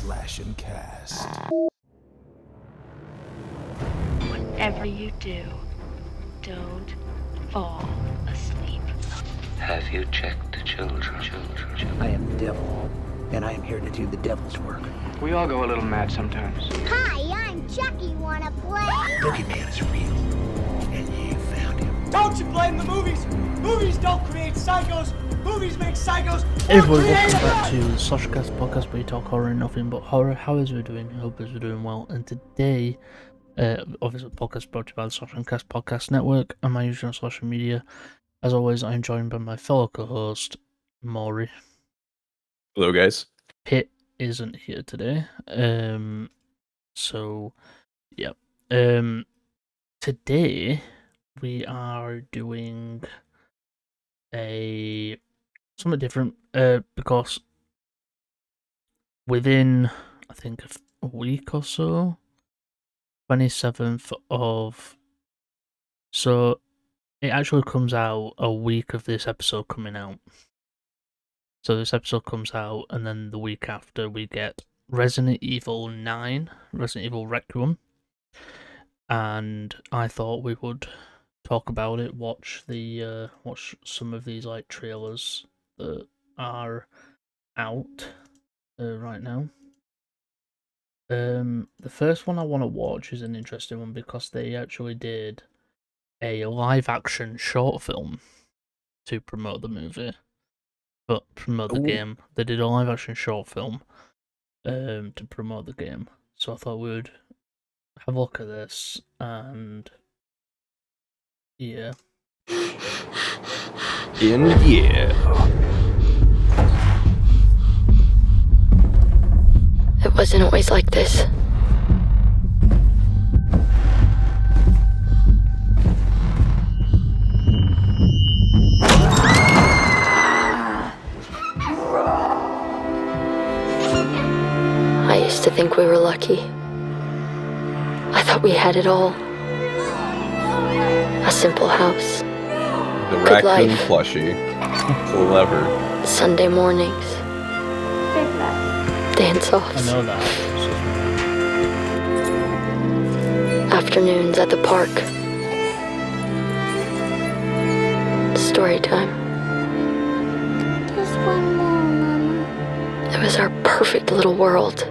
Slashing Cast. Whatever you do, don't fall asleep. Have you checked the children? I am the devil, and I am here to do the devil's work. We all go a little mad sometimes. Hi, I'm Chucky. Wanna play? Boogeyman is real, and you found him. Don't you blame the movies! Movies don't create psychos! Movies make psychos! Hey everybody, welcome back to the Slasher podcast where we talk horror and nothing but horror. How is we doing? I hope we're doing well. And today, obviously, the podcast brought to you by the Slasher Podcast Network and my usual social media. As always, I'm joined by my fellow co-host, Mori. Hello, guys. Pit isn't here today. Today we are doing something different because within I think a week or so, 27th of, so it actually comes out a week of this episode coming out. So this episode comes out, and then the week after we get Resident Evil 9, Resident Evil Requiem, and I thought we would talk about it, watch some of these like trailers that are out right now. The first one I want to watch is an interesting one because they actually did a live action short film to promote the movie. But promote the game. They did a live action short film to promote the game. So I thought we would have a look at this and yeah. It wasn't always like this. I used to think we were lucky. I thought we had it all. A simple house. The Good raccoon life. plushie. Clever. Sunday mornings. Dance-offs. I know that. Afternoons at the park. Story time. Just one more, Mama. It was our perfect little world.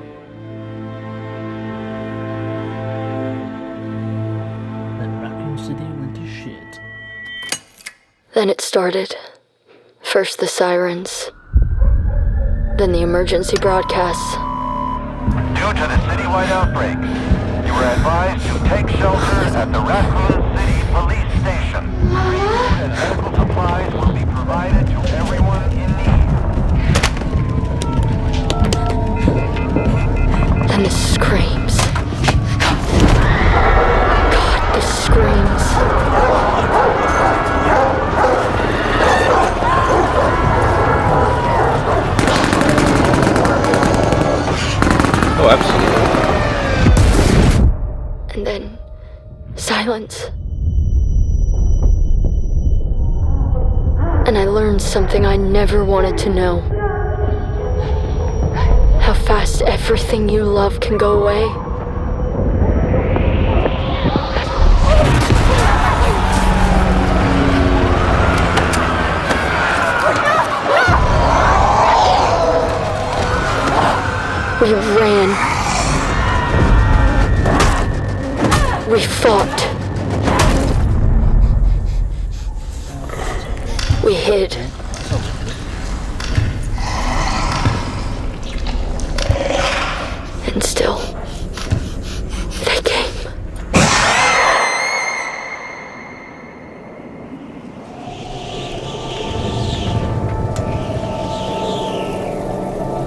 Then Raccoon City went to shit. Then it started. First the sirens. Then the emergency broadcasts. Due to the citywide outbreak, you were advised to take shelter at the Raccoon City Police Station. Food and medical supplies will be provided to everyone in need. Then the screams. God, the screams. Oh, absolutely. And then silence. And I learned something I never wanted to know. How fast everything you love can go away. We ran. We fought. We hid. And still, they came.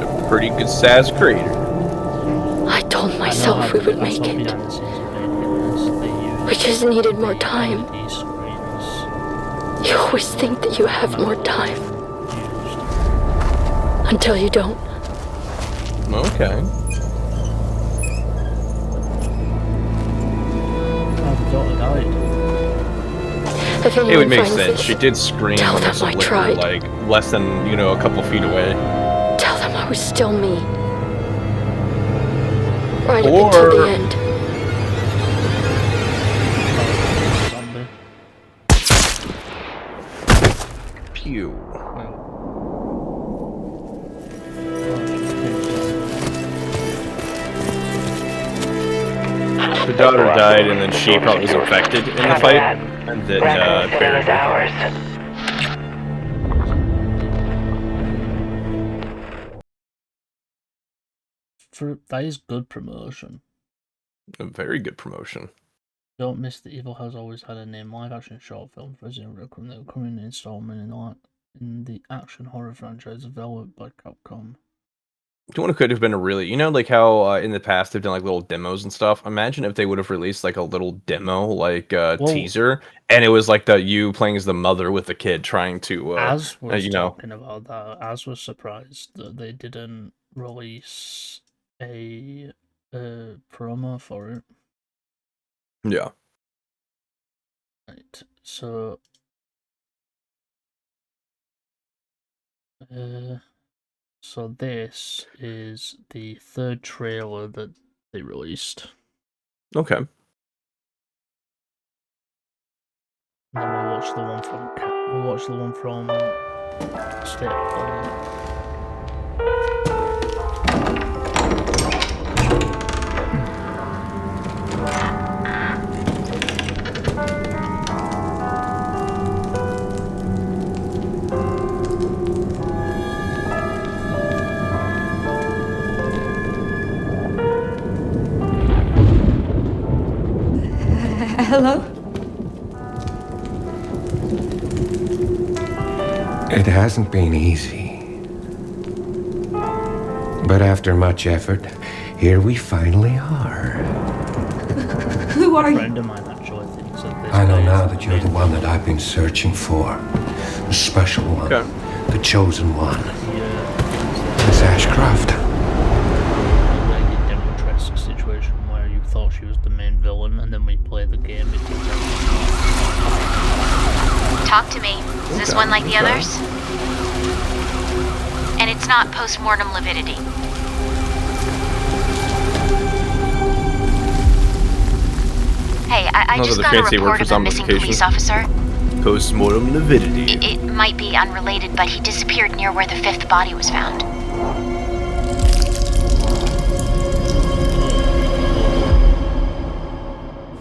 A pretty good size crater. I told myself we would make it. We just needed more time. You always think that you have more time. Until you don't. Okay. If It would anyone make finds sense. this, She did scream tell when them this I was tried. like less than, a couple feet away. Tell them I was still me. Right up until the end. Zombie. Pew. The daughter died, and then she probably was infected in the fight, and then created That is good promotion. a very good promotion. Don't miss that Evil has always had a name. Live action short films, Resident Evil Requiem, that will come in installment in the action horror franchise developed by Capcom. You know what could have been a really, like how in the past they've done like little demos and stuff. Imagine if they would have released like a little demo, like teaser, and it was like you playing as the mother with the kid trying to, Az was talking about that. Az was surprised that they didn't release a promo for it. Yeah. Right. So. So this is the third trailer that they released. Okay. And then we'll watch the one from State of Play. Hello? It hasn't been easy. But after much effort, here we finally are. Who are you? A friend of mine actually thinks that this I know guy now is that you're the one that I've been searching for. The special one. Okay. The chosen one. Yeah. Miss Ashcroft. Like a Demotress situation where you thought she was the main villain, and then we play the game. It turns out. Talk to me. Is this one like the others? And it's not post-mortem lividity. Hey, I just got a report of a missing police officer. Post-mortem lividity. It might be unrelated, but he disappeared near where the fifth body was found.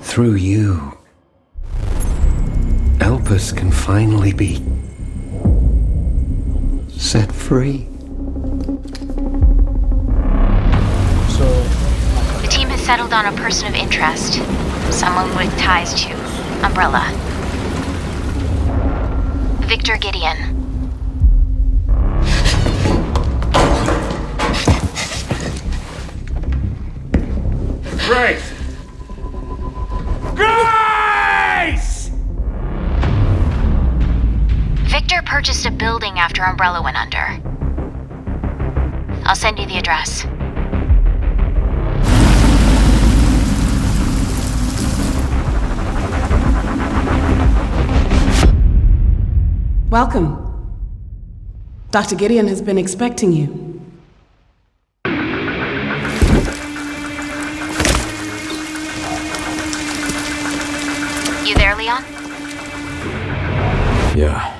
Through you, Elpis can finally be set free. The team has settled on a person of interest. Someone with ties to Umbrella. Victor Gideon. Grace! Grace! Victor purchased a building after Umbrella went under. I'll send you the address. Welcome. Dr. Gideon has been expecting you. You there, Leon? Yeah.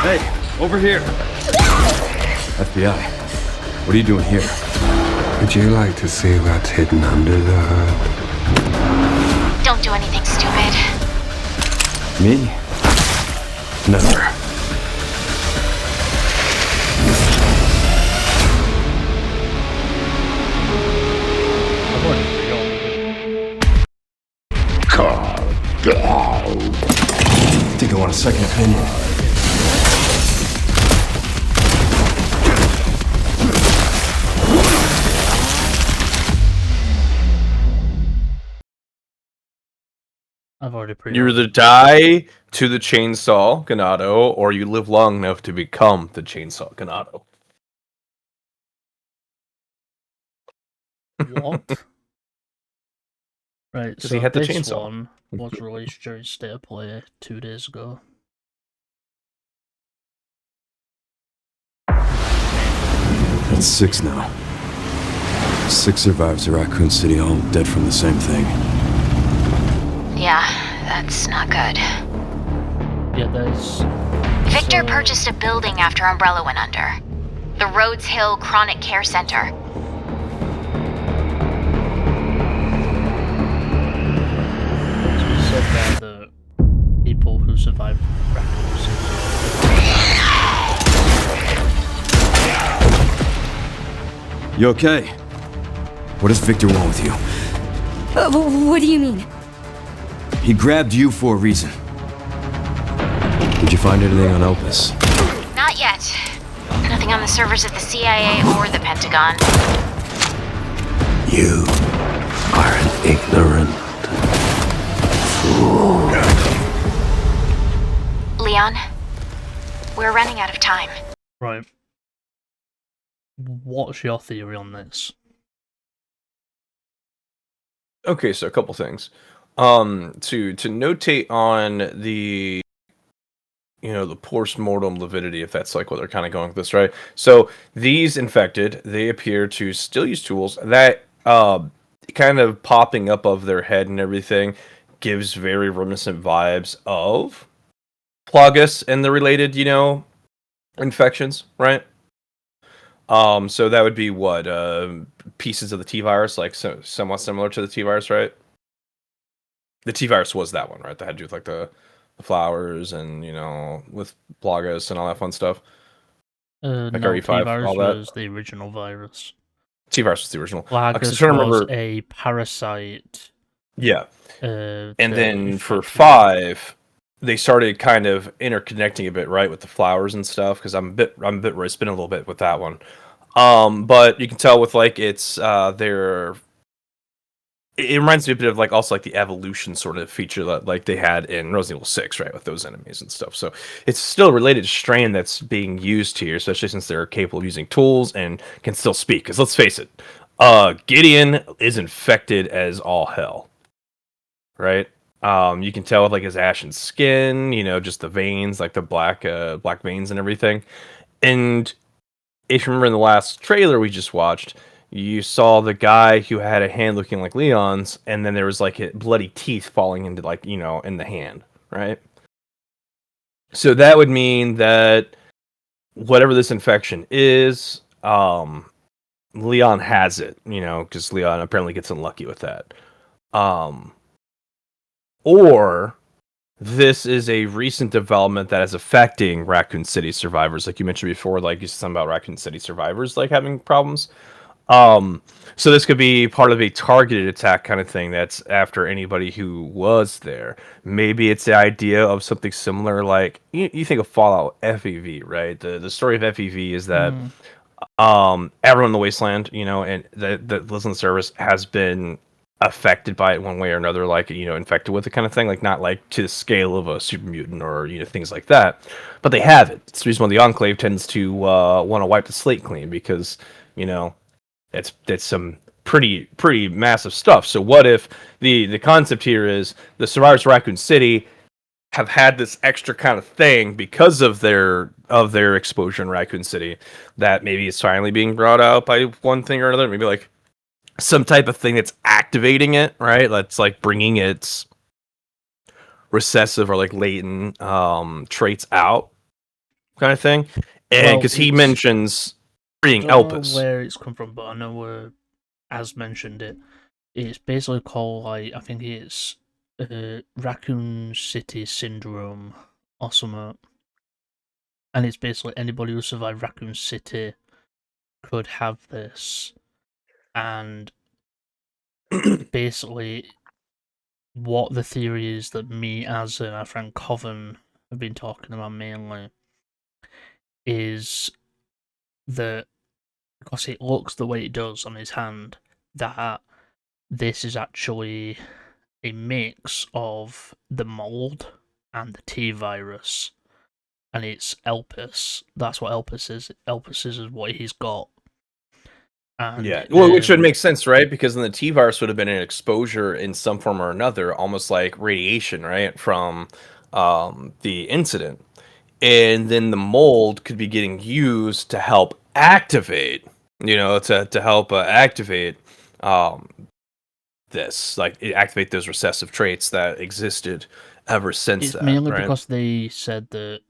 Hey, over here. FBI, what are you doing here? Would you like to see what's hidden under the hood? Don't do anything stupid. Me? Never. Think I want a second opinion? I've already You either die to the chainsaw Ganado, or you live long enough to become the chainsaw Ganado. What? Right, because so he had the this chainsaw. one was released during State of Play 2 days ago. That's 6 now. 6 survivors of Raccoon City, all dead from the same thing. Yeah, that's not good. Yeah, there's... Victor purchased a building after Umbrella went under. The Rhodes Hill Chronic Care Center. So said there that people who survived Raccoon City... You okay? What does Victor want with you? What do you mean? He grabbed you for a reason. Did you find anything on Elpis? Not yet. Nothing on the servers at the CIA or the Pentagon. You are an ignorant fool. Leon, we're running out of time. Right. What's your theory on this? Okay, so a couple things. To notate on the, the post-mortem lividity, if that's like what they're kind of going with this, right? So these infected, they appear to still use tools. That kind of popping up of their head and everything gives very reminiscent vibes of Plagas and the related, infections, right? So that would be what, pieces of the T-virus, like somewhat similar to the T-virus, right? The T-virus was that one, right? That had to do with like the flowers and, with Plagas and all that fun stuff. No, RE5, T-virus all that. was the original virus. T-virus was the original. Plagas was a parasite. Yeah. And then for 5, they started kind of interconnecting a bit, right, with the flowers and stuff, because I'm a bit spinning a little bit with that one. But you can tell with like it's it reminds me a bit of like also like the evolution sort of feature that like they had in Resident Evil 6, right, with those enemies and stuff. So it's still a related strain that's being used here, especially since they're capable of using tools and can still speak. Because let's face it, Gideon is infected as all hell, right? You can tell with like his ashen skin, just the veins, like the black veins and everything. And if you remember in the last trailer we just watched, you saw the guy who had a hand looking like Leon's, and then there was like bloody teeth falling into like, in the hand, right? So that would mean that whatever this infection is, Leon has it, because Leon apparently gets unlucky with that. Or this is a recent development that is affecting Raccoon City survivors, like you mentioned before, like you said something about Raccoon City survivors like having problems. So this could be part of a targeted attack kind of thing that's after anybody who was there. Maybe it's the idea of something similar, like you think of Fallout FEV, right? The story of FEV is that everyone in the wasteland, and that lives on the service has been affected by it one way or another, like infected with it kind of thing, like not like to the scale of a super mutant or things like that, but they have it. It's the reason why the Enclave tends to want to wipe the slate clean, because it's some pretty massive stuff. So what if the concept here is the survivors of Raccoon City have had this extra kind of thing because of their exposure in Raccoon City, that maybe it's finally being brought out by one thing or another, maybe like some type of thing that's activating it, right? That's like bringing its recessive or like latent traits out, kind of thing. And because he mentions being Elpis, where it's come from, but I know as mentioned it's basically called, like, I think it's Raccoon City Syndrome or something, and it's basically anybody who survived Raccoon City could have this. And basically, what the theory is that me as our friend Coven have been talking about mainly is that because it looks the way it does on his hand, that this is actually a mix of the mold and the T-virus, and it's Elpis. That's what Elpis is. Elpis is what he's got. And, Yeah, well, which would make sense, right? Because then the T virus would have been an exposure in some form or another, almost like radiation, right, from the incident. And then the mold could be getting used to help activate, to help activate um, activate those recessive traits that existed ever since it's that, mainly right? because they said that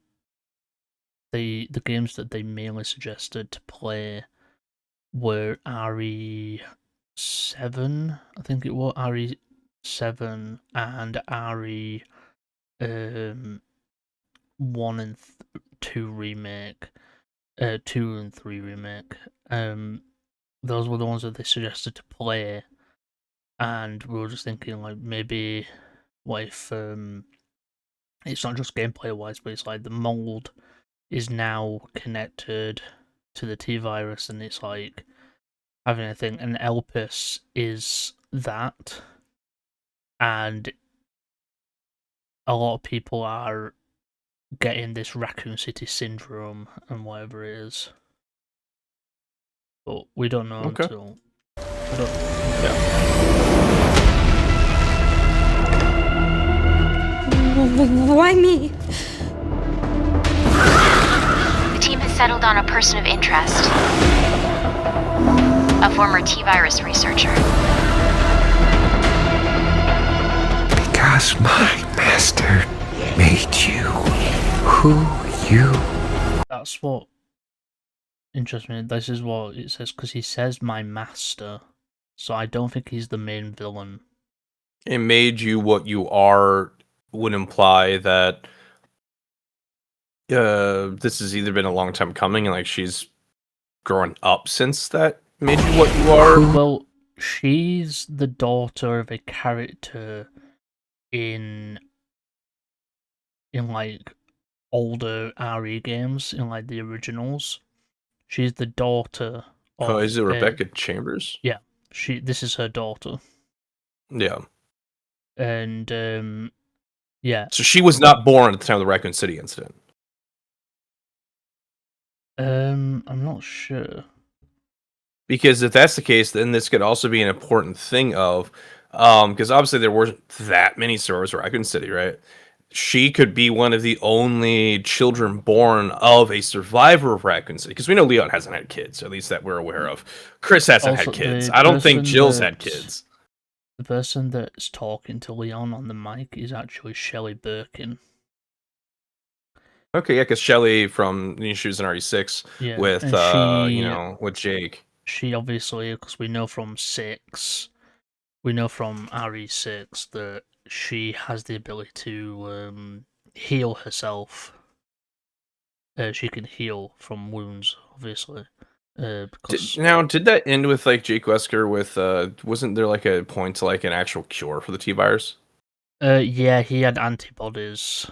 the games that they mainly suggested to play were RE7, I think it was RE7 and RE 1 and 2 remake, 2 and 3 remake. Those were the ones that they suggested to play, and we were just thinking like maybe what if it's not just gameplay wise, but it's like the mold is now connected to the T virus, and it's like having a thing. And Elpis is that, and a lot of people are getting this Raccoon City syndrome and whatever it is, but we don't know until. Why me? The team has settled on a person of interest. A former T-virus researcher. Because my master made you who you. That's what interests me. This is what it says, because he says my master, so I don't think he's the main villain. It made you what you are would imply that this has either been a long time coming and like she's grown up since that made you what you are. Well, she's the daughter of a character in like older RE games, in like the originals. She's the daughter of Oh, is it Rebecca Chambers? Yeah, this is her daughter. Yeah. And yeah. So she was not born at the time of the Raccoon City incident. I'm not sure. Because if that's the case, then this could also be an important thing of, because obviously there weren't that many survivors of Raccoon City, right? She could be one of the only children born of a survivor of Raccoon City. Because we know Leon hasn't had kids, at least that we're aware of. Chris hasn't had kids. I don't think Jill's had kids. The person that's talking to Leon on the mic is actually Shelley Birkin. Okay, yeah, because Shelley from she was in RE6 with with Jake. She obviously, because we know from RE6 that she has the ability to heal herself. She can heal from wounds, obviously. Did that end with like Jake Wesker with wasn't there like a point to like an actual cure for the T virus? Yeah, he had antibodies.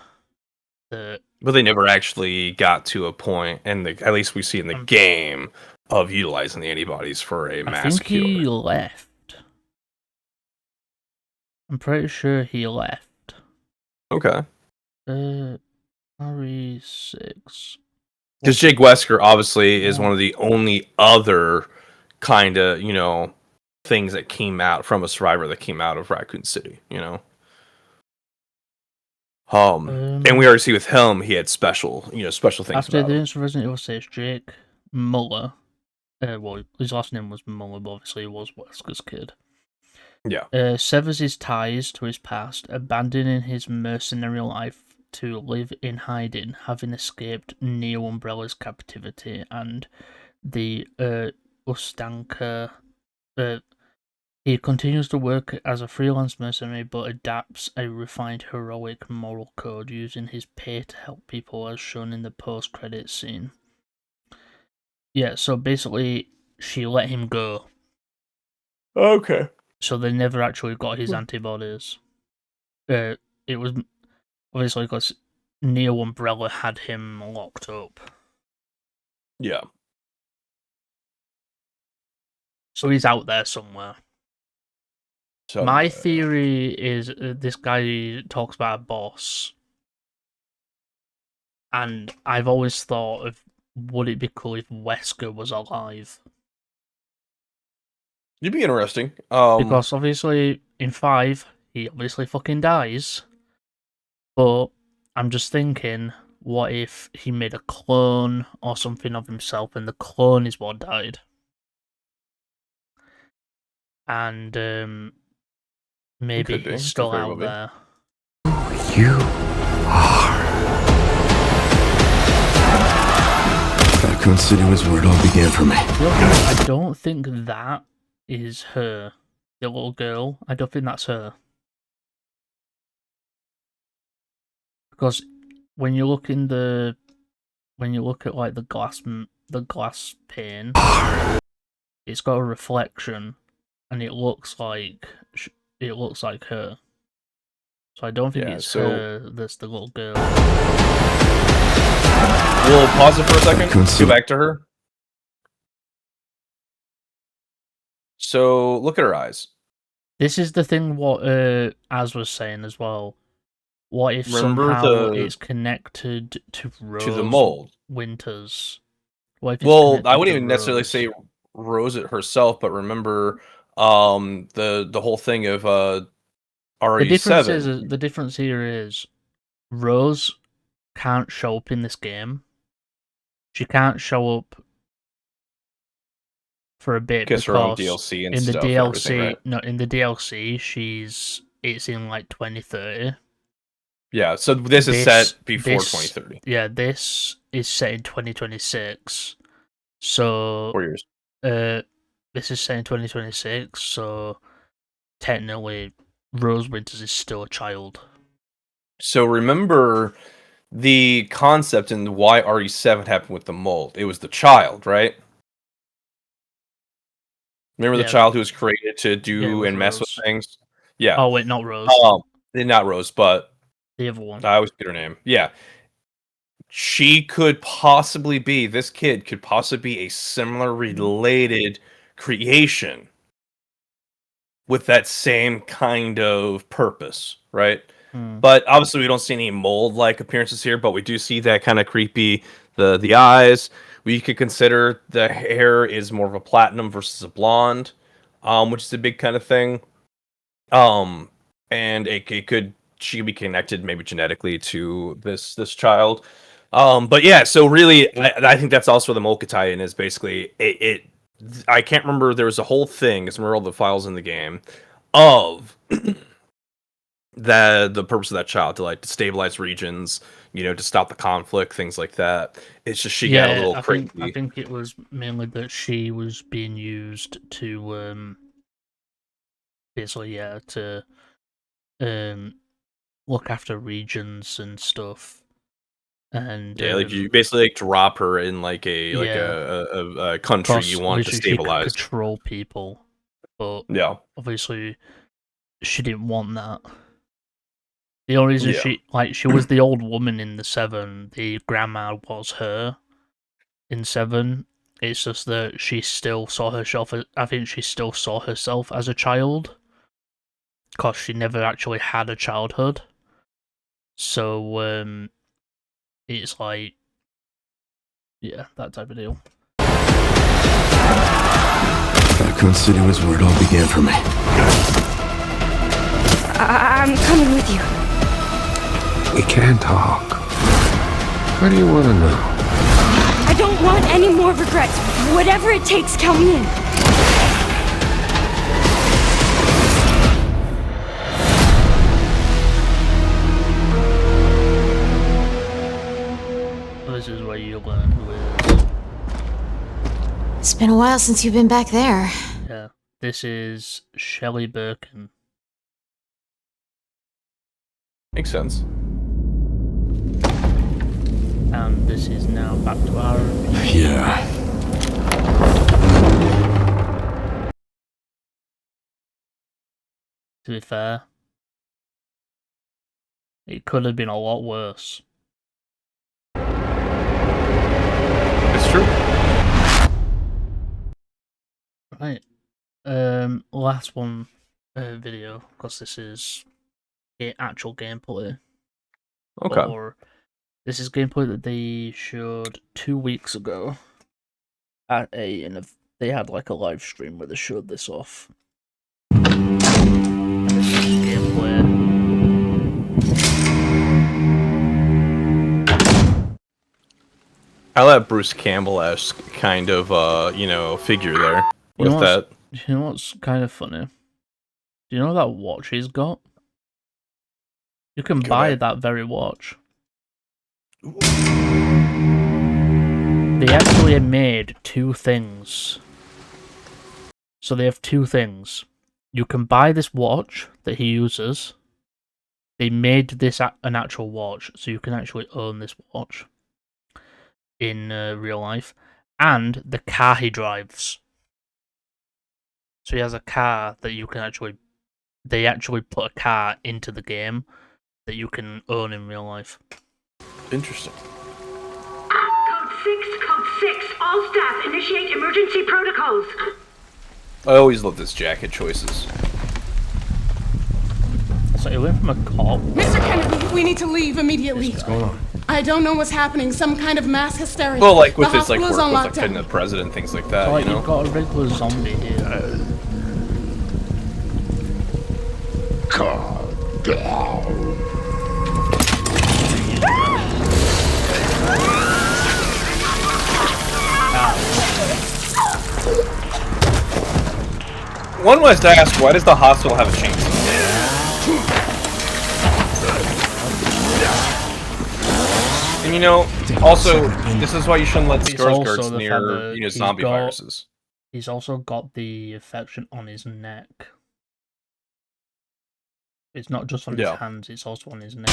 But they never actually got to a point, and at least we see in the game of utilizing the antibodies for a mass cure. I think he left. I'm pretty sure he left. Okay. RE6. Because Jake Wesker obviously is one of the only other kind of, things that came out from a survivor that came out of Raccoon City, and we already see with him, he had special things After about the him. incident Resident Evil 6, Jake Muller, well, his last name was Muller, but obviously he was Wesker's kid. Yeah. Severs his ties to his past, abandoning his mercenary life to live in hiding, having escaped Neo Umbrella's captivity and the Ustanka. He continues to work as a freelance mercenary, but adapts a refined heroic moral code, using his pay to help people, as shown in the post-credits scene. Yeah, so basically, she let him go. Okay. So they never actually got his antibodies. It was obviously because Neo Umbrella had him locked up. Yeah. So he's out there somewhere. My theory is this guy talks about a boss. And I've always thought of, would it be cool if Wesker was alive? It'd be interesting. Because obviously in 5, he obviously fucking dies. But I'm just thinking, what if he made a clone or something of himself, and the clone is what died? And maybe Could be. he's Could still very out well be. there. You are. Raccoon City was where it all began for me. I don't think that is her. The little girl. I don't think that's her. Because when you look in the, when you look at like the glass pane, it's got a reflection, and it looks like her. So I don't think it's her that's the little girl. We'll pause it for a second. Go back to her. So look at her eyes. This is the thing what Az was saying as well. What if Remember somehow it's connected to Rose to the mold Winters? What if it's well, I connected wouldn't to even necessarily Rose? say Rose it herself, but remember the whole thing of RE7. The difference here is Rose can't show up in this game. She can't show up for a bit because because her own DLC and in the stuff. DLC, Right? no, in the DLC, it's in like 2030. Yeah, so this is set before 2030. Yeah, this is set in 2026. So 4 years. This is set in 2026. So technically, Rose Winters is still a child. So remember the concept and why RE7 happened with the mold. It was the child, right? Remember the child who was created to do and mess with things? Yeah. Oh wait, not Rose. Not Rose, but the other one. I always get her name. Yeah. She could possibly be, this kid could possibly be a similar related creation with that same kind of purpose, right? But obviously we don't see any mold-like appearances here, but we do see that kind of creepy, the eyes. We could consider the hair is more of a platinum versus a blonde, which is a big kind of thing. And it could, she could be connected maybe genetically to this child. But yeah, so really, I think that's also the mold could tie in is basically it. I can't remember. There was a whole thing. It's all the files in the game of the purpose of that child to stabilize regions, to stop the conflict, things like that. It's just she got a little crazy. I think it was mainly that she was being used to basically to look after regions and stuff. And you basically drop her in a country you want to stabilize. She could control people, but obviously she didn't want that. The only reason she was the old woman in the 7, the grandma was her in 7. It's just that she still saw herself. I think she still saw herself as a child, because she never actually had a childhood. So it's that type of deal. Raccoon City was where it all began for me. I'm coming with you. We can talk. What do you want to know? I don't want any more regrets. Whatever it takes, count me in. This is where you learn who it is. It's been a while since you've been back there. Yeah, this is Shelley Birkin. Makes sense. And this is now back to our... Yeah. To be fair, it could have been a lot worse. It's true. Right. Last one video, because this is actual gameplay. Okay. Or this is gameplay that they showed 2 weeks ago at they they had like a live stream where they showed this off. Gameplay. I like Bruce Campbell-esque kind of, figure there with that. You know what's kind of funny? Do you know that watch he's got? You can buy that very watch. They actually made two things. So they have two things. You can buy this watch that he uses. They made this an actual watch, so you can actually own this watch in real life. And the car he drives. So he has a car that you can actually... They actually put a car into the game that you can own in real life. Interesting. Code 6, all staff initiate emergency protocols. I always love this jacket choices. So he went from a cop. Mr. Kennedy, we need to leave immediately. What's going on? I don't know what's happening. Some kind of mass hysteria. Well, like with the his like work hospital's with on like lockdown. hitting the president, things like that. Oh, you know. You've got a regular zombie here. Calm down. One was to ask, why does the hospital have a chainsaw? And you know, also, this is why you shouldn't let skirts near, zombie viruses. He's also got the infection on his neck. It's not just on his hands, it's also on his neck.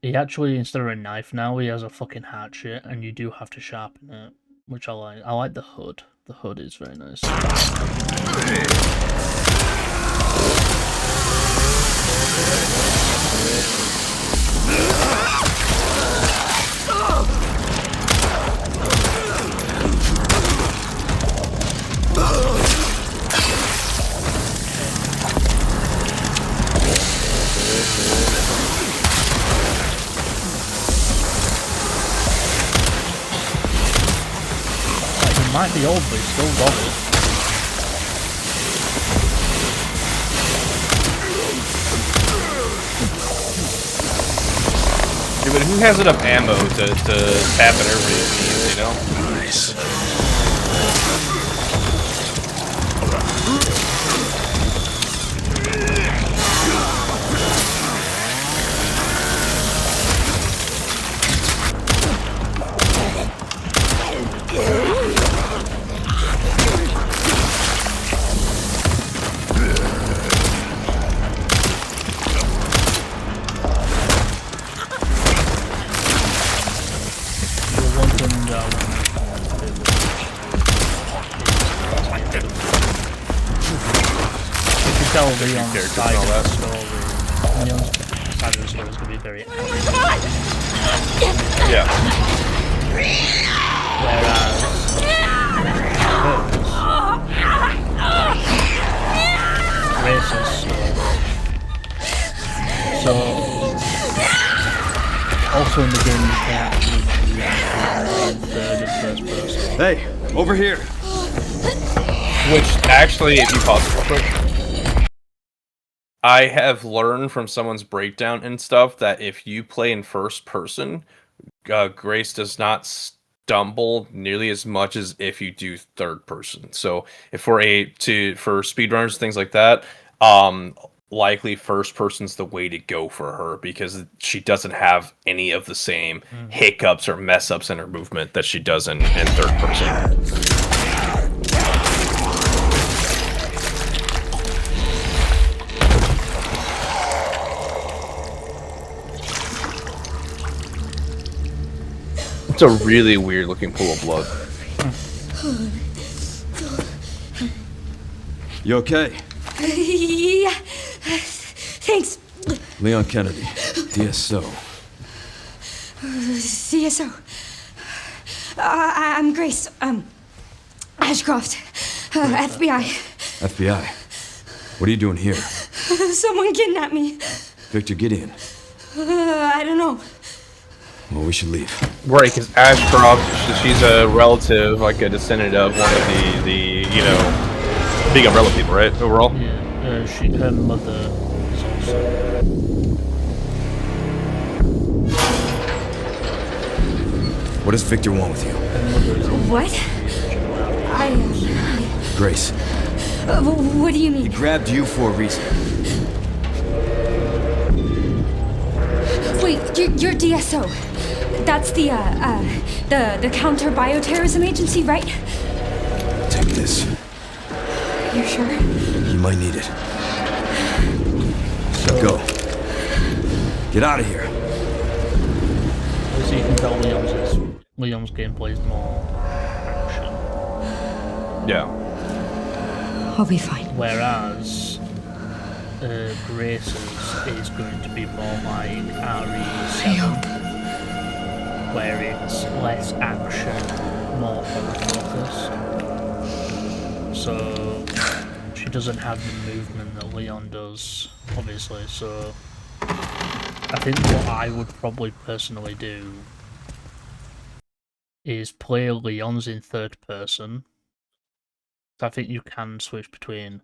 He actually, instead of a knife now, he has a fucking hatchet, and you do have to sharpen it, which I like. I like the hood. The hood is very nice. He might be old, but he's still got it. Yeah, but who has enough ammo to tap it every needs, you know? Nice. Leon's side of the story. Leon's side of the story is going to be very angry. Yeah. Whereas racist. So also in the game you can actually react in third and first person. Hey, over here. Which actually, if you pause it real quick. I have learned from someone's breakdown and stuff that if you play in first person, Grace does not stumble nearly as much as if you do third person. So if for speedrunners, things like that, likely first person's the way to go for her because she doesn't have any of the same hiccups or mess ups in her movement that she does in third person. It's a really weird looking pool of blood. You okay? Yeah. Thanks. Leon Kennedy, DSO. CSO. I'm Grace. Ashcroft. FBI. FBI? What are you doing here? Someone kidnapped me. Victor Gideon. I don't know. Well, we should leave. Right, because Ashcroft, she's a relative, like a descendant of one of the you know, big umbrella people, right? Overall. Yeah, her mother is also. What does Victor want with you? What? Grace. What do you mean? He grabbed you for a reason. Wait, you're DSO. That's the counter bioterrorism agency, right? Take this. You're sure? You might need it. Now go. Get out of here. So you can tell Leon's gameplay is more action. Yeah. I'll be fine. Whereas Grace's is going to be more like RE7, where it's less action, more horror focused. So she doesn't have the movement that Leon does, obviously. So I think what I would probably personally do is play Leon's in third person. I think you can switch between.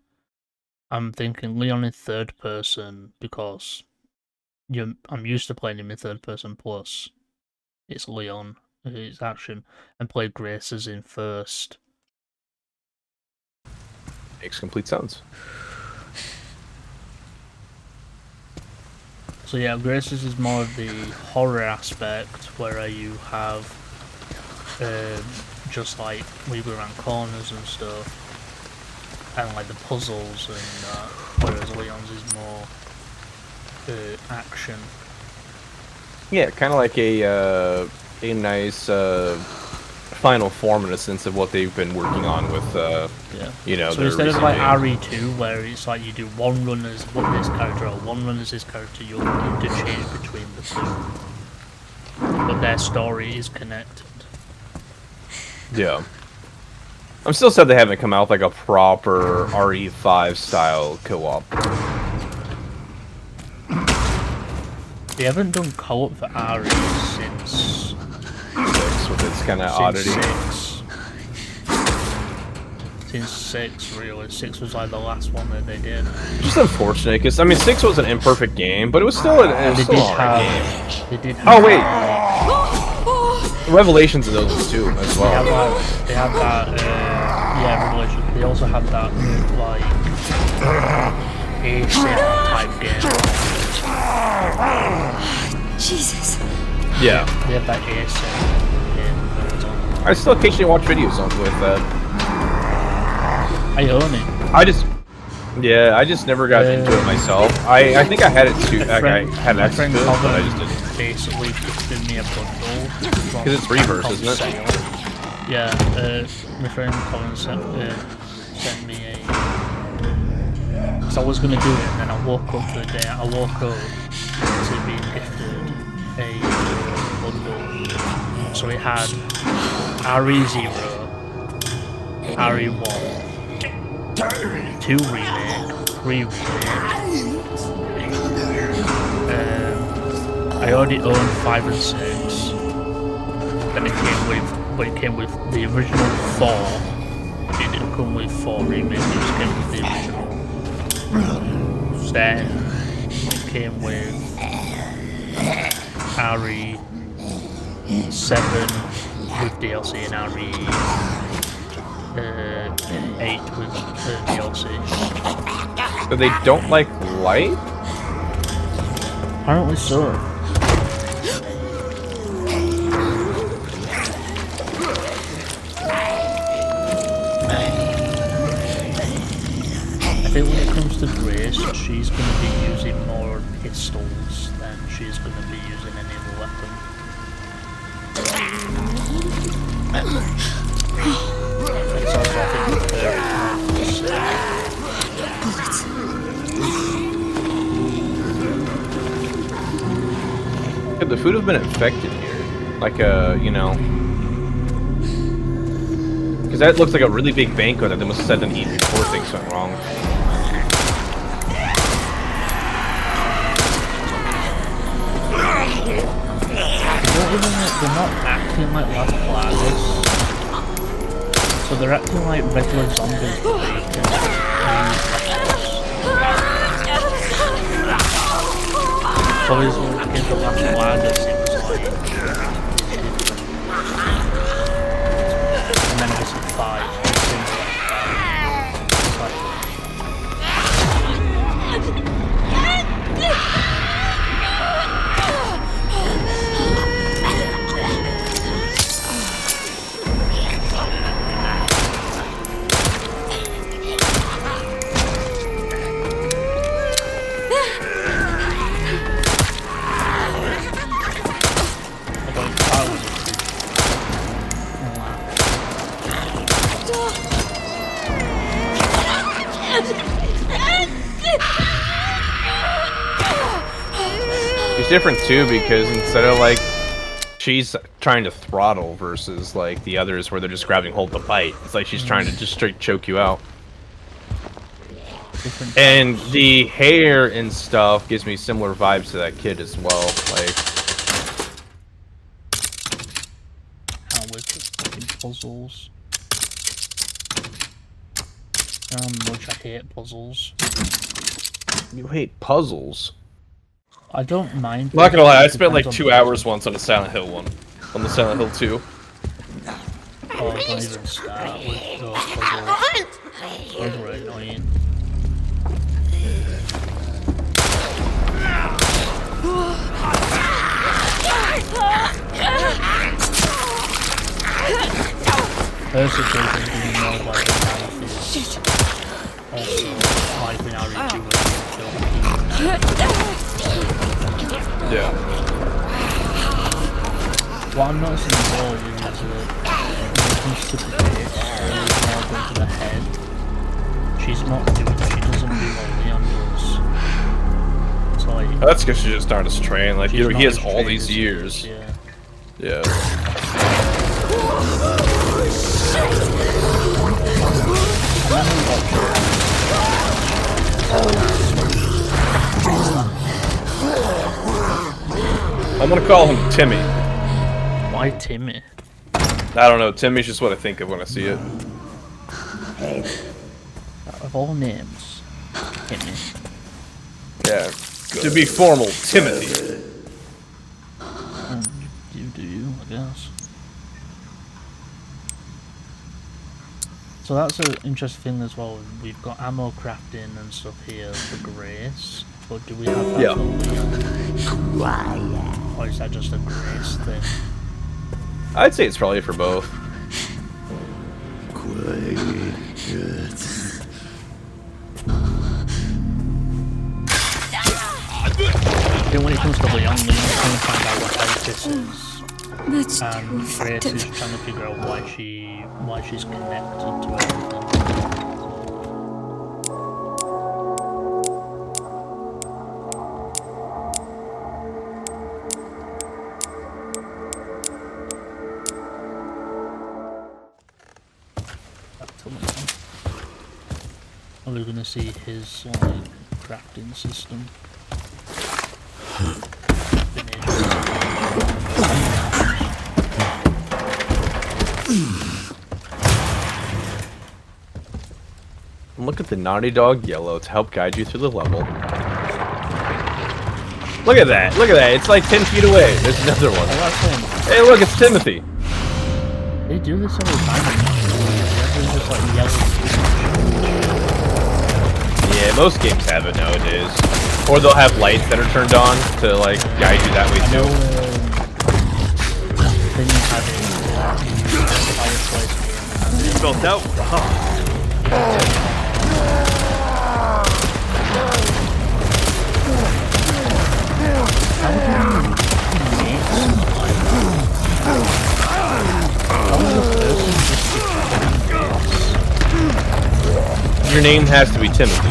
I'm thinking Leon in third person because I'm used to playing him in third person, plus it's Leon, it's action, and play Grace's in first. Makes complete sense. So yeah, Grace's is more of the horror aspect, where you have just like weaving around corners and stuff, and like the puzzles and that, whereas Leon's is more action. Yeah, kind of like a nice final form in a sense of what they've been working on with you know. So instead of like RE2, where it's like you do one run as this character or one run as this character, you'll interchange between the two, but their story is connected. Yeah. I'm still sad they haven't come out with like a proper RE5 style co-op. They haven't done co-op for RE since 6, with its kind of oddity. 6, really. 6 was like the last one that they did. Just unfortunate, because I mean 6 was an imperfect game, but it was still an alright game. They did oh wait! Revelations of those too, as well. They have that, yeah, Revelations. They also have that, like, ASIC type game. Jesus. Yeah. They have that ASIC game. I still occasionally watch videos on with that. I own it. I just never got into it myself. I think I had it too. I had access to it, but I just didn't. Basically gifted me a bundle. Because it's reverse, isn't it? Yeah, my friend Colin sent me a... So I was going to do it, and then I woke up to the day, I woke up to being gifted a bundle. So it had RE0, RE1, 2 remake, 3 remake. I already owned 5 and 6. Then it came with the original 4. It didn't come with 4 remakes, it just came with the original. Then it came with RE7 with DLC and RE8 with DLC. So they don't like light? Apparently so. I think when it comes to Grace, she's going to be using more pistols than she's going to be using any other weapon. That's also, I think, the Could the food have been infected here? Like you know... Because that looks like a really big banquet that they must have set and eat before things went wrong. I don't even they're not acting like Last Plagueis. So they're acting like regular zombies, but they can obviously, in the Last Plagueis, it was like... And then it was like 5. It's different too because instead of like she's trying to throttle versus like the others where they're just grabbing hold to bite. It's like she's trying to just straight choke you out. And the hair and stuff gives me similar vibes to that kid as well. Like how with the fucking puzzles. Much I hate puzzles. You hate puzzles? I don't mind. I'm not gonna lie, I spent like 2 hours once on a Silent Hill one. On the Silent Hill 2. Oh, don't even start with those puzzles. Those were annoying. Basically, they didn't know about the battlefield. Also, like when I reviewed Yeah. What I'm noticing as well is that when it comes to the face, now going to the head, she doesn't do what Leon does. It's like... That's because she's just not as trained. Like, he has all these years. Yeah. I'm gonna call him Timmy. Why Timmy? I don't know. Timmy's just what I think of when I see it. Of all names, Timmy. Yeah. To be formal, Timothy. You, I guess. So that's an interesting thing as well. We've got ammo crafting and stuff here for Grace, but do we have that for Leon? Or is that just a Grace thing? I'd say it's probably for both. Then when it comes to Leon's trying to find out what type this is. That's and Grace is trying to figure out why she's connected to everything. Are we gonna see his like crafting system? Look at the Naughty Dog yellow to help guide you through the level. Look at that! Look at that! It's like 10 feet away. There's another one. Hey, look! It's Timothy. They do this every time. Just like yellow. Yeah, most games have it nowadays. Or they'll have lights that are turned on to like guide you that way too. You felt that one, huh? Your name has to be Timothy.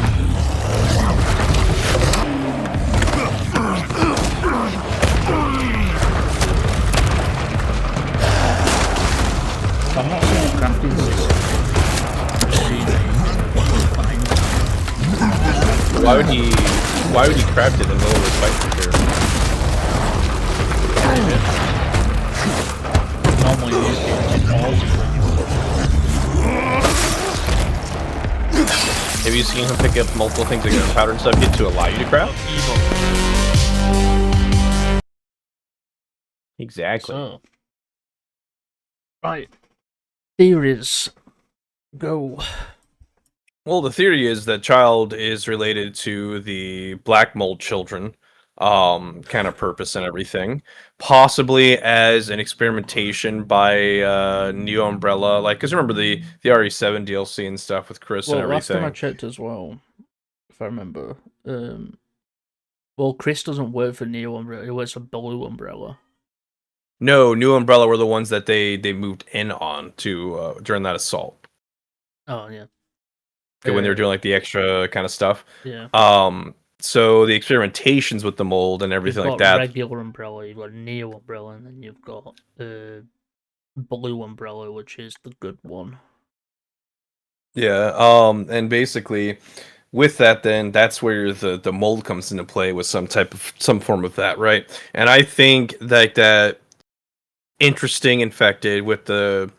I'm not seeing a crafting system. Why would he craft it in the middle of his fight here? normally use it to pause Have you seen him pick up multiple things like gunpowder and stuff yet to allow you to craft? Exactly. So, right. Theories. Go. Well, the theory is that child is related to the black mold children, kind of purpose and everything, possibly as an experimentation by Neo Umbrella, like because remember the RE7 DLC and stuff with Chris and everything. Last time I checked as well, if I remember, well, Chris doesn't work for Neo Umbrella; he works for Blue Umbrella. No, New Umbrella were the ones that they moved in on to during that assault. Oh yeah. When they were doing like the extra kind of stuff. Yeah. So the experimentations with the mold and everything like that. Regular Umbrella, you've got Neo Umbrella, and then you've got Blue Umbrella, which is the good one. Yeah. And basically, with that, then that's where the mold comes into play with some form of that, right? And I think that interesting infected with the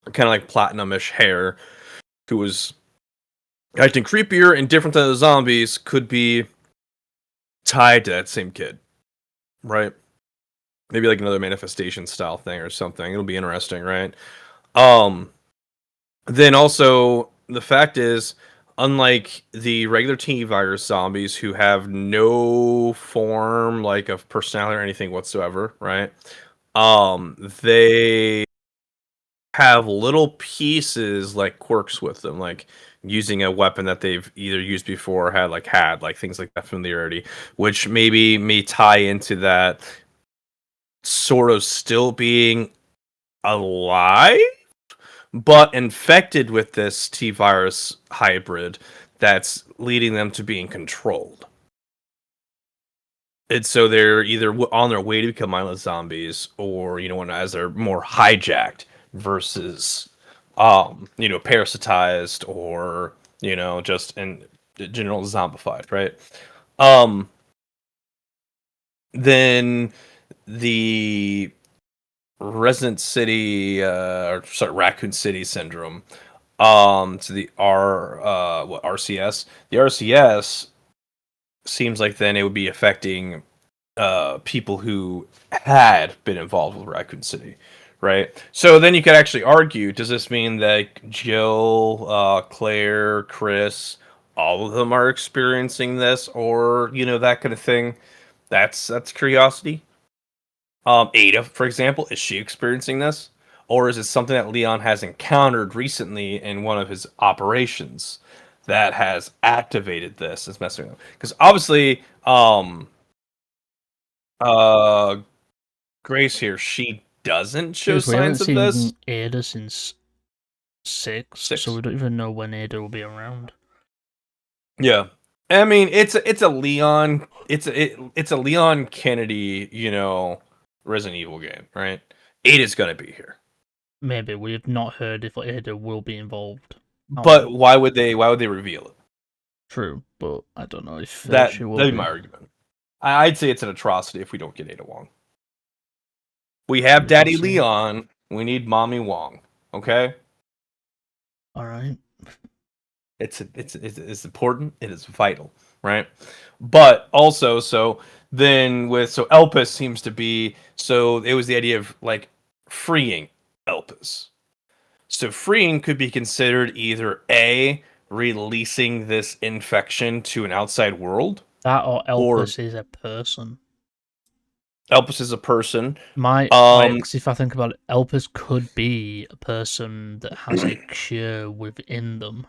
kind of like platinum-ish hair, who was acting creepier and different than the zombies, could be tied to that same kid, right? Maybe like another manifestation style thing or something. It'll be interesting, right? Then also the fact is, unlike the regular T-virus zombies who have no form like of personality or anything whatsoever, right? They have little pieces like quirks with them, like using a weapon that they've either used before or had things like that familiarity, which maybe may tie into that sort of still being alive, but infected with this T-virus hybrid that's leading them to being controlled. And so they're either on their way to become mindless zombies, or as they're more hijacked versus parasitized, or just in general zombified, right? Then the Raccoon City syndrome, to the RCS. The RCS seems like then it would be affecting people who had been involved with Raccoon City, right? So then you could actually argue, does this mean that Jill, Claire, Chris, all of them are experiencing this, or that kind of thing? That's curiosity. Ada, for example, is she experiencing this, or is it something that Leon has encountered recently in one of his operations that has activated this? Is messing up, because obviously, Grace here, she doesn't show signs of this. We haven't seen Ada since 6, so we don't even know when Ada will be around. Yeah, I mean it's a Leon, it's a Leon Kennedy, Resident Evil game, right? Ada's gonna be here. Maybe we have not heard if Ada will be involved. But why would they reveal it? True, but I don't know if that'd be my argument. I'd say it's an atrocity if we don't get Ada Wong. We have Daddy Leon. We need Mommy Wong. Okay. All right. It's important. It is vital, right? But also, Elpis seems to be, so it was the idea of like freeing Elpis. So freeing could be considered either A, releasing this infection to an outside world, that or Elpis is a person. Elpis is a person. Because if I think about it, Elpis could be a person that has a cure within them.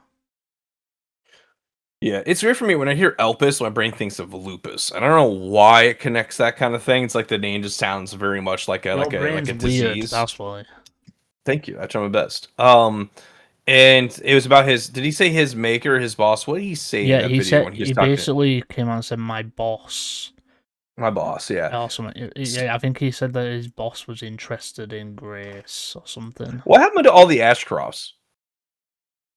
Yeah, it's weird for me when I hear Elpis, my brain thinks of lupus. I don't know why it connects that kind of thing. It's like the name just sounds very much like a disease. Weird, that's why. Thank you. I try my best. And it was about his. Did he say his maker, or his boss? What did he say? Yeah, in that he video said when he basically came out and said, "My boss." My boss, yeah. Awesome. Yeah, I think he said that his boss was interested in Grace or something. What happened to all the Ashcrofts?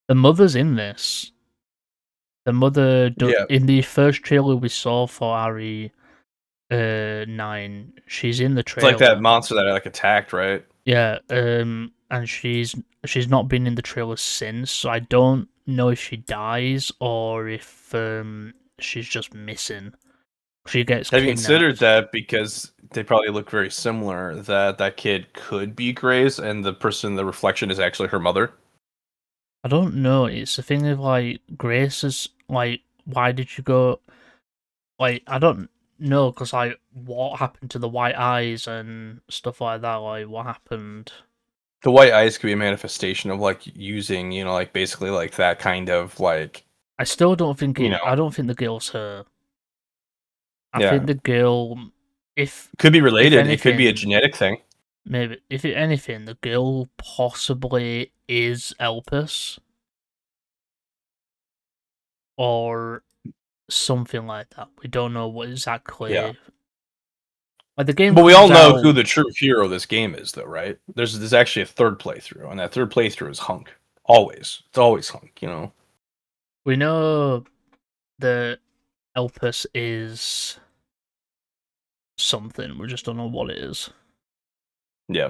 The mother's in this. The mother, in the first trailer we saw for RE9, she's in the trailer. It's like that monster that attacked, right? Yeah, and she's not been in the trailer since, so I don't know if she dies or if she's just missing. She gets Have you considered kidnapped. that because they probably look very similar, that kid could be Grace and the person in the reflection is actually her mother? I don't know. It's the thing of like Grace is like, why did you go? Like, I don't know, because like, what happened to the white eyes and stuff like that? Like, what happened? The white eyes could be a manifestation of like using, like basically like that kind of like, I still don't think you it. know, I don't think the girl's her. I yeah, think the girl, if could be if related. It could be a anything, genetic thing. maybe if anything, the girl possibly is Elpis or something like that. We don't know what Yeah. exactly. Like the game But we all comes know who out. the true hero of this game is, though, right? There's actually a third playthrough, and that third playthrough is Hunk. Always, it's always Hunk. We know that Elpis is something. We just don't know what it is. Yeah.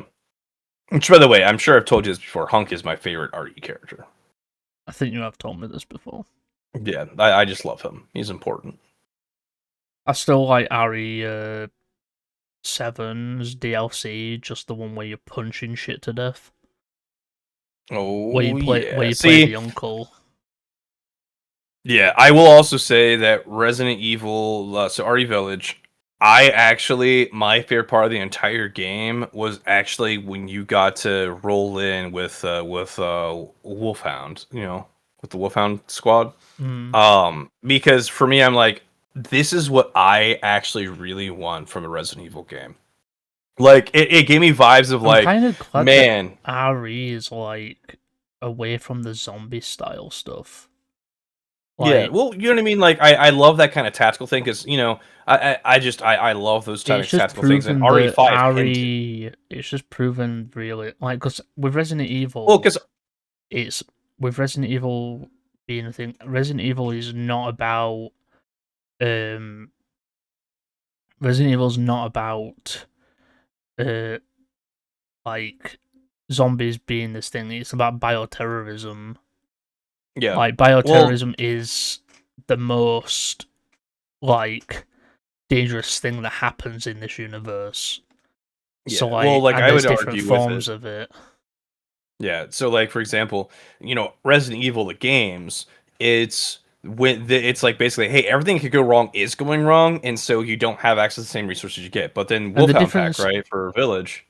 Which, by the way, I'm sure I've told you this before. Hunk is my favorite RE character. I think you have told me this before. Yeah, I just love him. He's important. I still like RE 7's DLC, just the one where you're punching shit to death. Oh, Where you play See, the uncle. yeah, I will also say that Resident Evil, so RE Village, my favorite part of the entire game was actually when you got to roll in with Wolfhound, with the Wolfhound squad. Because for me, I'm like, this is what I actually really want from a Resident Evil game. Like, it gave me vibes of I'm like, kind of glad man, that RE is like away from the zombie style stuff. yeah, Like, well, you know what I mean. Like, I love that kind of tactical thing because I love those type it's of just tactical things, and proven that RE5 hinted. RE. It's just proven really like because with Resident Evil. Well, because it's with Resident Evil being a thing. Resident Evil is not about Resident Evil's not about uh like zombies being this thing. It's about bioterrorism. yeah, Like well, bioterrorism is the most like dangerous thing that happens in this universe. yeah, So well, like and I there's would different argue with it. forms of it. Yeah, so like for example, Resident Evil the games, it's like basically, hey, everything could go wrong is going wrong, and so you don't have access to the same resources you get. But then And the Wolfhound Pack, difference, right, for Village.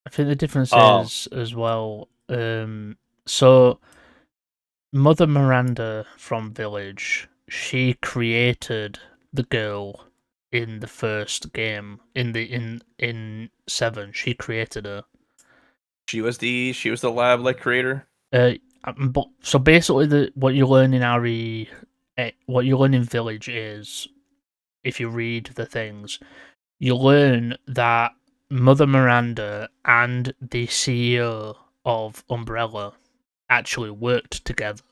I think, the difference Um, is as well. So Mother Miranda from Village, she created the girl in the first game. In 7, she created her. she was the lab like creator. But so basically, what you learn in what you learn in Village is, if you read the things, you learn that Mother Miranda and the CEO of Umbrella actually worked together.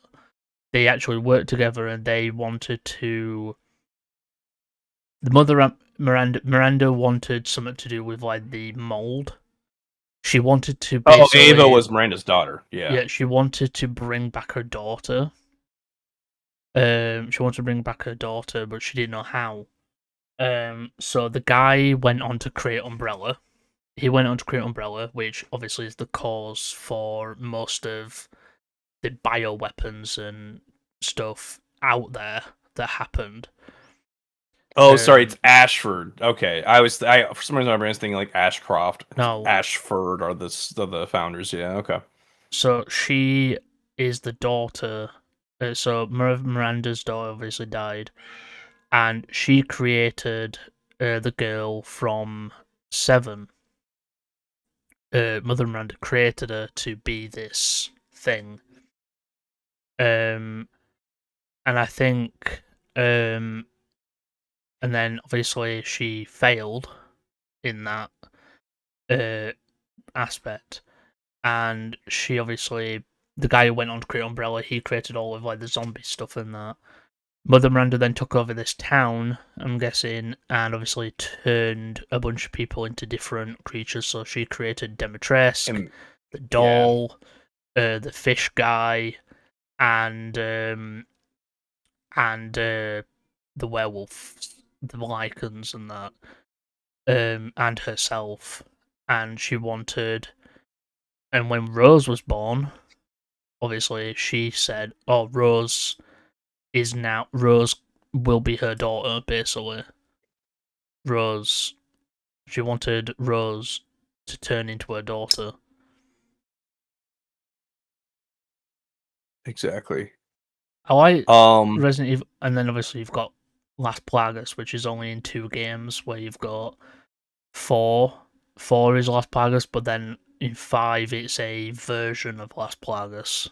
They actually worked together, and they wanted to. The mother Miranda wanted something to do with like the mold. She wanted to Oh, basically. Ava was Miranda's daughter. Yeah, she wanted to bring back her daughter. She wanted to bring back her daughter, but she didn't know how. So the guy went on to create Umbrella. He went on to create Umbrella, which obviously is the cause for most of the bioweapons and stuff out there that happened. Oh, sorry, it's Ashford. Okay, for some reason my brain's thinking like Ashcroft. No, Ashford are the founders. Yeah, okay. So she is the daughter. So Miranda's daughter obviously died, and she created the girl from 7. Mother Miranda created her to be this thing. And I think, and then obviously she failed in that aspect, and she obviously, the guy who went on to create Umbrella, he created all of like the zombie stuff and that. Mother Miranda then took over this town, I'm guessing, and obviously turned a bunch of people into different creatures. So she created Demetresque, the doll, the fish guy, and the werewolf, the lichens, and that, and herself. And she wanted. And when Rose was born, obviously she said, "Oh, Rose will be her daughter." Basically, she wanted Rose to turn into her daughter. Exactly. I like Resident Evil, and then obviously you've got Las Plagas, which is only in 2 games, where you've got 4. 4 is Las Plagas, but then in 5 it's a version of Las Plagas.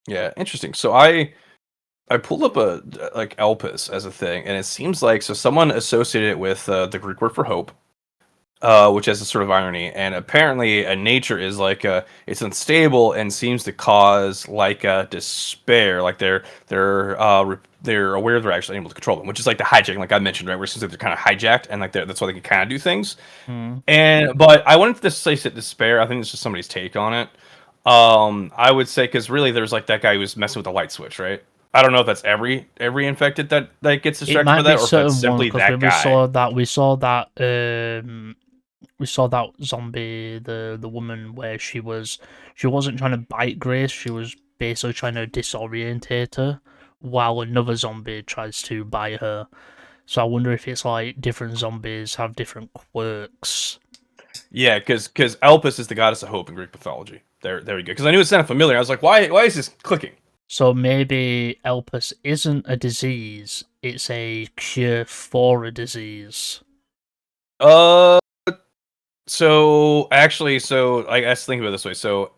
Yeah, interesting. So I pulled up a like Elpis as a thing, and it seems like someone associated it with the Greek word for hope, which has a sort of irony. And apparently, a nature is like it's unstable and seems to cause like despair. Like they're aware they're actually able to control them, which is like the hijacking, like I mentioned, right? Where it seems like they're kind of hijacked, and like that's why they can kind of do things. But I wouldn't say despair. I think it's just somebody's take on it. I would say because really there's like that guy who's messing with the light switch, right? I don't know if that's every infected that gets distracted by that, or if that's simply that guy. We saw that zombie, the woman, where she wasn't trying to bite Grace, she was basically trying to disorientate her, while another zombie tries to bite her. So I wonder if it's like different zombies have different quirks. Yeah, because Elpis is the goddess of hope in Greek mythology. There we go. Because I knew it sounded familiar. I was like, why is this clicking? So maybe Elpis isn't a disease; it's a cure for a disease. So I guess think about it this way. So,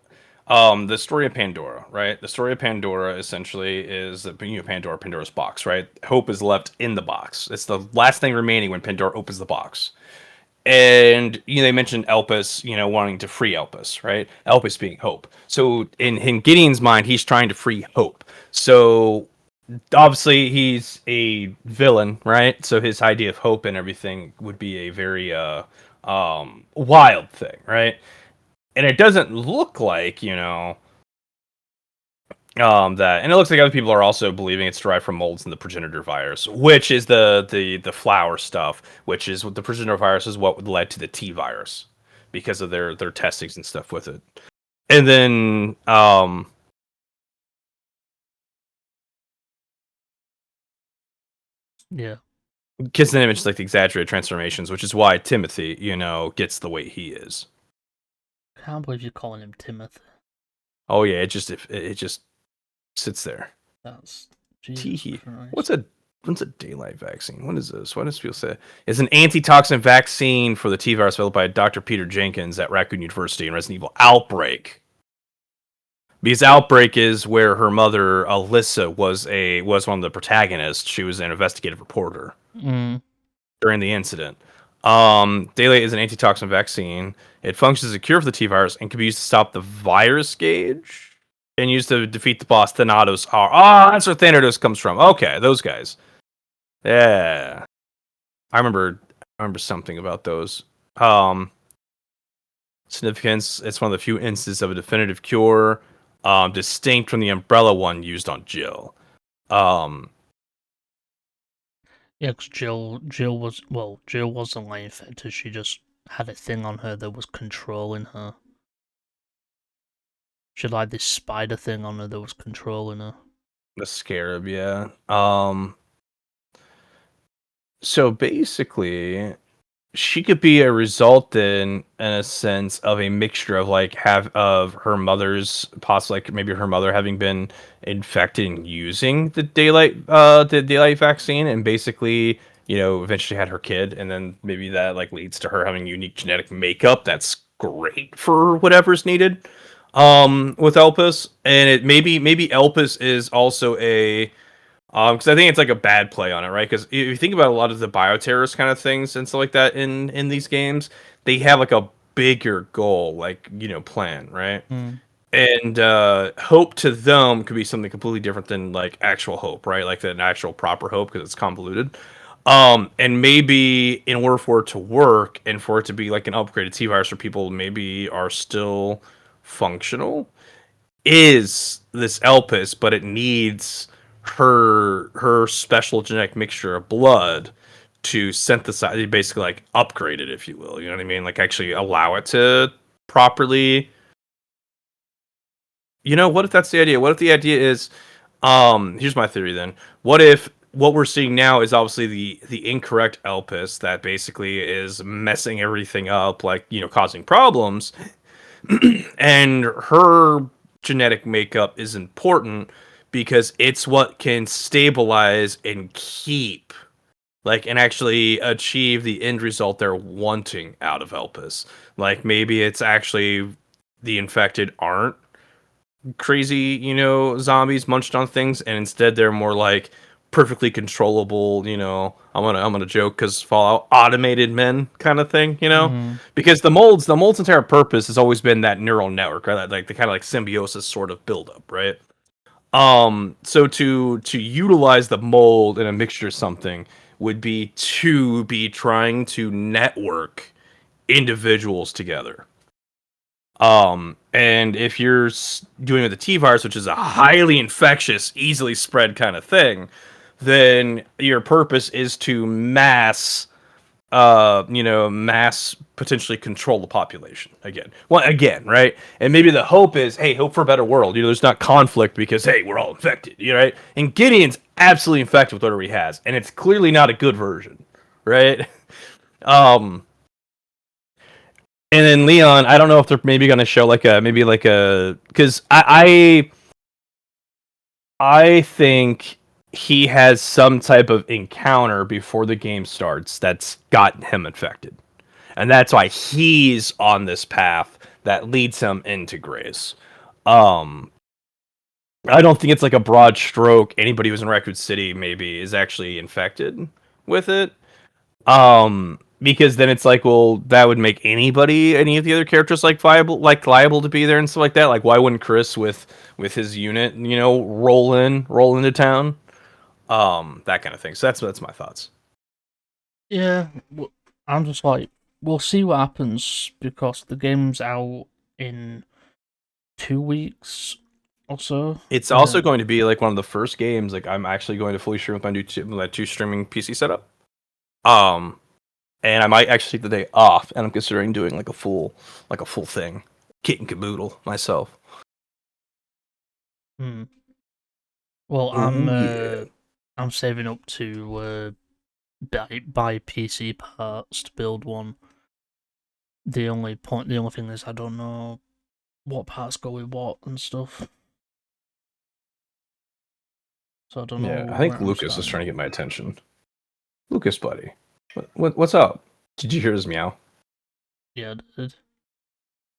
the story of Pandora, right? The story of Pandora essentially is Pandora's box, right? Hope is left in the box. It's the last thing remaining when Pandora opens the box. And they mentioned Elpis, wanting to free Elpis, right? Elpis being hope. So in Gideon's mind, he's trying to free hope. So obviously he's a villain, right? So his idea of hope and everything would be a very wild thing, right? And it doesn't look like that, and it looks like other people are also believing it's derived from molds in the progenitor virus, which is the flower stuff, which is what the progenitor virus is what led to the T virus because of their testings and stuff with it. And then yeah, kiss the image like the exaggerated transformations, which is why Timothy, gets the way he is. I can't believe you're calling him Timothy. Oh yeah, it just sits there. That's What's a daylight vaccine? What is this? What does people say? It's an antitoxin vaccine for the T virus developed by Dr. Peter Jenkins at Raccoon University in Resident Evil Outbreak. Because Outbreak is where her mother Alyssa was one of the protagonists. She was an investigative reporter during the incident. Daylight is an antitoxin vaccine. It functions as a cure for the T virus and can be used to stop the virus gauge. And used to defeat the boss Thanatos are. Oh, that's where Thanatos comes from. Okay, those guys. Yeah. I remember something about those. Significance, it's one of the few instances of a definitive cure, distinct from the umbrella one used on Jill. Yeah, because Jill wasn't like infected, she just had a thing on her that was controlling her. She had like this spider thing on her that was controlling her. The scarab, yeah. So basically, she could be a result in a sense of a mixture of of her mother's possibly maybe her mother having been infected and using the daylight vaccine, and basically eventually had her kid, and then maybe that leads to her having unique genetic makeup that's great for whatever's needed. With Elpis, and it maybe Elpis is also a because I think it's like a bad play on it, right? Because if you think about a lot of the bioterrorist kind of things and stuff like that in these games, they have like a bigger goal, plan, right? And hope to them could be something completely different than like actual hope, right? Like an actual proper hope because it's convoluted. And maybe in order for it to work and for it to be like an upgraded T virus where people maybe are still functional, is this Elpis, but it needs her special genetic mixture of blood to synthesize, basically like upgrade it, if you will. You know what I mean? Like actually allow it to properly. You know, what if that's the idea? What if the idea is, here's my theory then. What if what we're seeing now is obviously the incorrect Elpis that basically is messing everything up, like, you know, causing problems, and her genetic makeup is important because it's what can stabilize and keep, like, and actually achieve the end result they're wanting out of Elpis. Like, maybe it's actually the infected aren't crazy, you know, zombies munched on things, and instead they're more like perfectly controllable, you know, I'm gonna joke because Fallout automated men kind of thing, you know, because the mold's entire purpose has always been that neural network, right? Like the kind of like symbiosis sort of buildup, right? So to utilize the mold in a mixture of something would be to be trying to network individuals together. And if you're doing with the T virus, which is a highly infectious, easily spread kind of thing, then your purpose is to mass potentially control the population again. Well, again, right? And maybe the hope is, hey, hope for a better world. You know, there's not conflict because, hey, we're all infected, you know, right? And Gideon's absolutely infected with whatever he has, and it's clearly not a good version, right? And then Leon, I don't know if they're maybe going to show because I think he has some type of encounter before the game starts that's gotten him infected, and that's why he's on this path that leads him into Grace. I don't think it's like a broad stroke. Anybody who's in Raccoon City maybe is actually infected with it. Because then it's like, well, that would make any of the other characters liable to be there and stuff like that. Like, why wouldn't Chris with his unit, you know, roll into town? That kind of thing. So that's my thoughts. Yeah, I'm just like, we'll see what happens because the game's out in 2 weeks or so. It's also going to be like one of the first games. Like, I'm actually going to fully stream with my two streaming PC setup. And I might actually take the day off, and I'm considering doing like a full thing, kit and caboodle myself. Well, I'm saving up to buy PC parts to build one. The only thing is I don't know what parts go with what and stuff. So I don't know. Yeah, I think Lucas is trying to get my attention. Lucas, buddy. What's up? Did you hear his meow? Yeah, I did.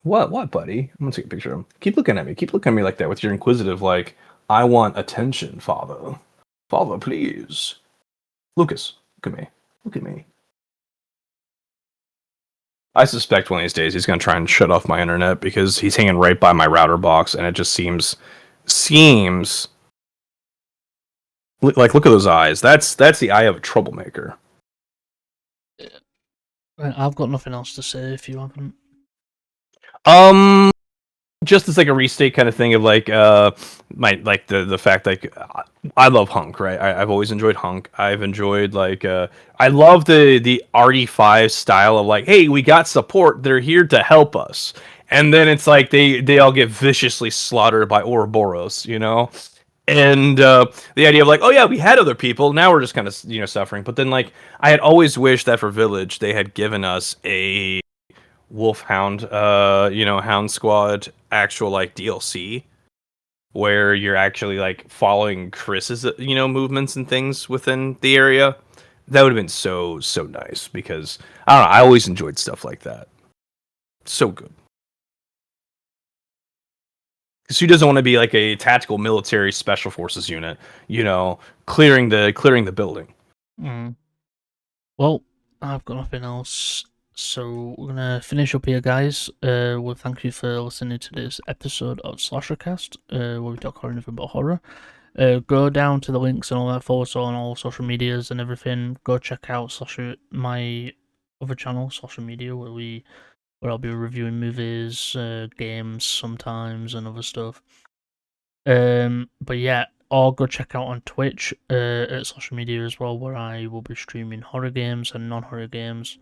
What, buddy? I'm gonna take a picture of him. Keep looking at me. Keep looking at me like that with your inquisitive, like, I want attention, father. Father, please. Lucas, look at me. Look at me. I suspect one of these days he's gonna try and shut off my internet because he's hanging right by my router box, and it just seems like, look at those eyes. That's the eye of a troublemaker. I've got nothing else to say if you haven't. Just as like a restate kind of thing of like the fact, like, I love Hunk, right? I've always enjoyed Hunk. I've enjoyed like I love the RD5 style of like, hey, we got support, they're here to help us, and then it's like they all get viciously slaughtered by Ouroboros, you know. And the idea of like, oh yeah, we had other people, now we're just kind of, you know, suffering. But then, like, I had always wished that for Village they had given us a Wolfhound, Hound Squad actual like DLC, where you're actually like following Chris's, you know, movements and things within the area. That would have been so nice because I don't know, I always enjoyed stuff like that. So good. Because who doesn't want to be like a tactical military special forces unit, you know, clearing the building? Well, I've got nothing else. So we're gonna finish up here, guys. Well, thank you for listening to this episode of Slasher Cast, where we talk horror, nothing but horror. Go down to the links and all that for us on all social medias and everything. Go check out my other channel, Slasher Media, where I'll be reviewing movies, games sometimes, and other stuff. But yeah, or go check out on Twitch at Slasher Media as well, where I will be streaming horror games and non-horror games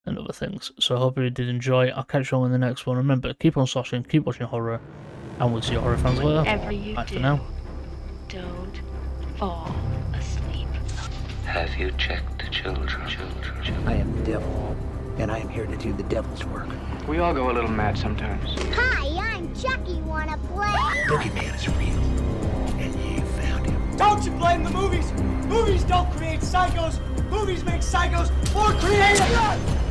and other things. So I hope you did enjoy. I'll catch you all in the next one. Remember, keep on slashing, keep watching horror, and we'll see you horror fans later. Whatever you Bye do, for now. Don't fall asleep. Have you checked the children? I am the devil, and I am here to do the devil's work. We all go a little mad sometimes. Hi, I'm Chucky. Wanna play? Boogeyman is real, and you found him. Don't you blame the movies! Movies don't create psychos! Movies make psychos more creative!